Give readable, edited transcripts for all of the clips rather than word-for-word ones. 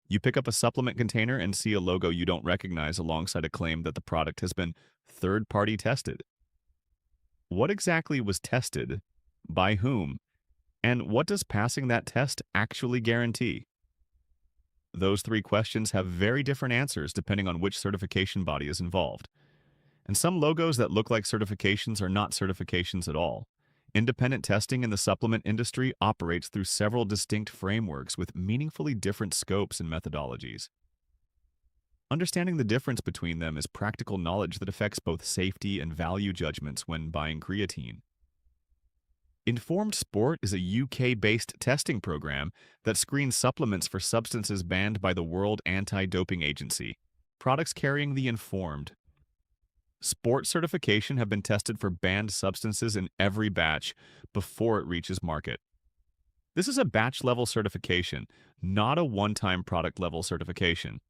You pick up a supplement container and see a logo you don't recognize alongside a claim that the product has been third-party tested. What exactly was tested? By whom? And what does passing that test actually guarantee? Those three questions have very different answers depending on which certification body is involved. And some logos that look like certifications are not certifications at all. Independent testing in the supplement industry operates through several distinct frameworks with meaningfully different scopes and methodologies. Understanding the difference between them is practical knowledge that affects both safety and value judgments when buying creatine. Informed Sport is a UK-based testing program that screens supplements for substances banned by the World Anti-Doping Agency. Products carrying the Informed Sport certification have been tested for banned substances in every batch before it reaches market. This is a batch-level certification, not a one-time product-level certification.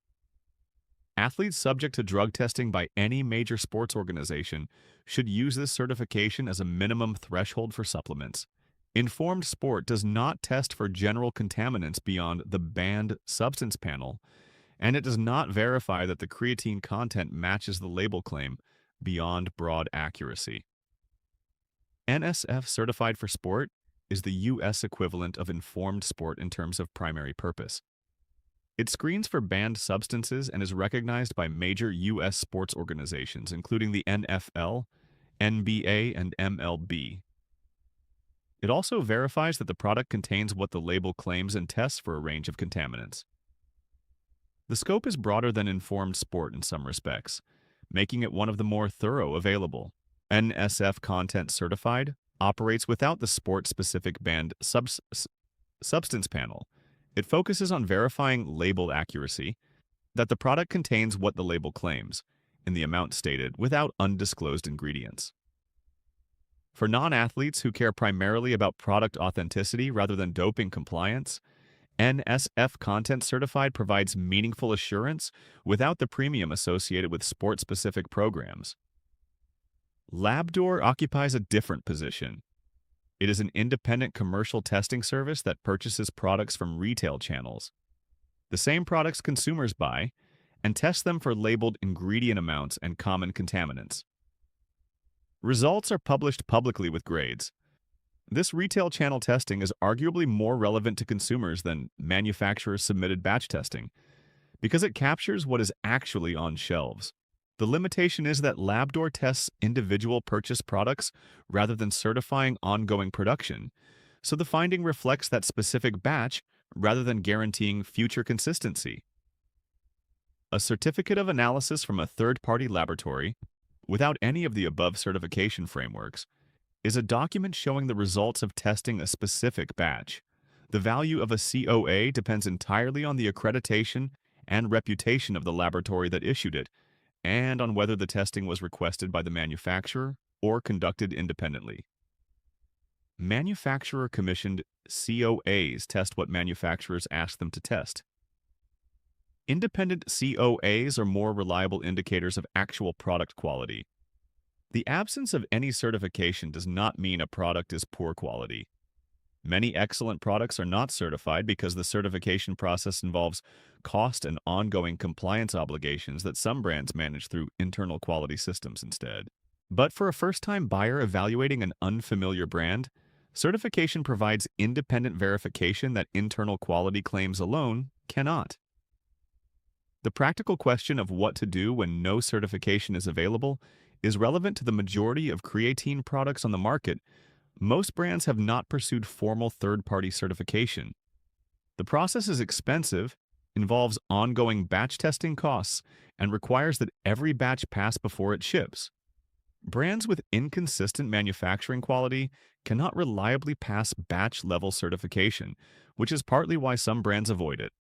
Athletes subject to drug testing by any major sports organization should use this certification as a minimum threshold for supplements. Informed Sport does not test for general contaminants beyond the banned substance panel, and it does not verify that the creatine content matches the label claim beyond broad accuracy. NSF Certified for Sport is the U.S. equivalent of Informed Sport in terms of primary purpose. It screens for banned substances and is recognized by major U.S. sports organizations, including the NFL, NBA, and MLB. It also verifies that the product contains what the label claims and tests for a range of contaminants. The scope is broader than Informed Sport in some respects, making it one of the more thorough available. NSF Content Certified operates without the sport-specific banned substance panel. It focuses on verifying label accuracy, that the product contains what the label claims, in the amount stated, without undisclosed ingredients. For non-athletes who care primarily about product authenticity rather than doping compliance, NSF Content Certified provides meaningful assurance without the premium associated with sport-specific programs. Labdoor occupies a different position. It is an independent commercial testing service that purchases products from retail channels, the same products consumers buy, and tests them for labeled ingredient amounts and common contaminants. Results are published publicly with grades. This retail channel testing is arguably more relevant to consumers than manufacturer-submitted batch testing because it captures what is actually on shelves. The limitation is that Labdoor tests individual purchase products rather than certifying ongoing production, so the finding reflects that specific batch rather than guaranteeing future consistency. A certificate of analysis from a third-party laboratory, without any of the above certification frameworks, is a document showing the results of testing a specific batch. The value of a COA depends entirely on the accreditation and reputation of the laboratory that issued it, and on whether the testing was requested by the manufacturer or conducted independently. Manufacturer-commissioned COAs test what manufacturers ask them to test. Independent COAs are more reliable indicators of actual product quality. The absence of any certification does not mean a product is poor quality. Many excellent products are not certified because the certification process involves cost and ongoing compliance obligations that some brands manage through internal quality systems instead. But for a first-time buyer evaluating an unfamiliar brand, certification provides independent verification that internal quality claims alone cannot. The practical question of what to do when no certification is available is relevant to the majority of creatine products on the market. Most brands have not pursued formal third-party certification. The process is expensive, involves ongoing batch testing costs, and requires that every batch pass before it ships. Brands with inconsistent manufacturing quality cannot reliably pass batch-level certification, which is partly why some brands avoid it.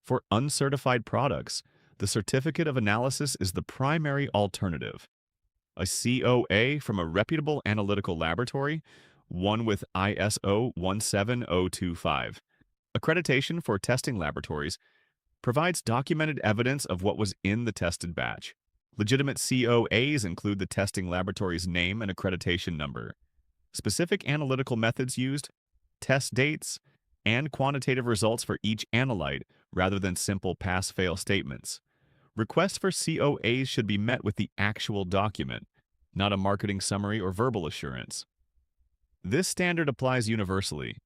For uncertified products, the certificate of analysis is the primary alternative. A COA from a reputable analytical laboratory, one with ISO 17025. Accreditation for testing laboratories provides documented evidence of what was in the tested batch. Legitimate COAs include the testing laboratory's name and accreditation number, specific analytical methods used, test dates, and quantitative results for each analyte rather than simple pass-fail statements. Requests for COAs should be met with the actual document, not a marketing summary or verbal assurance. This standard applies universally,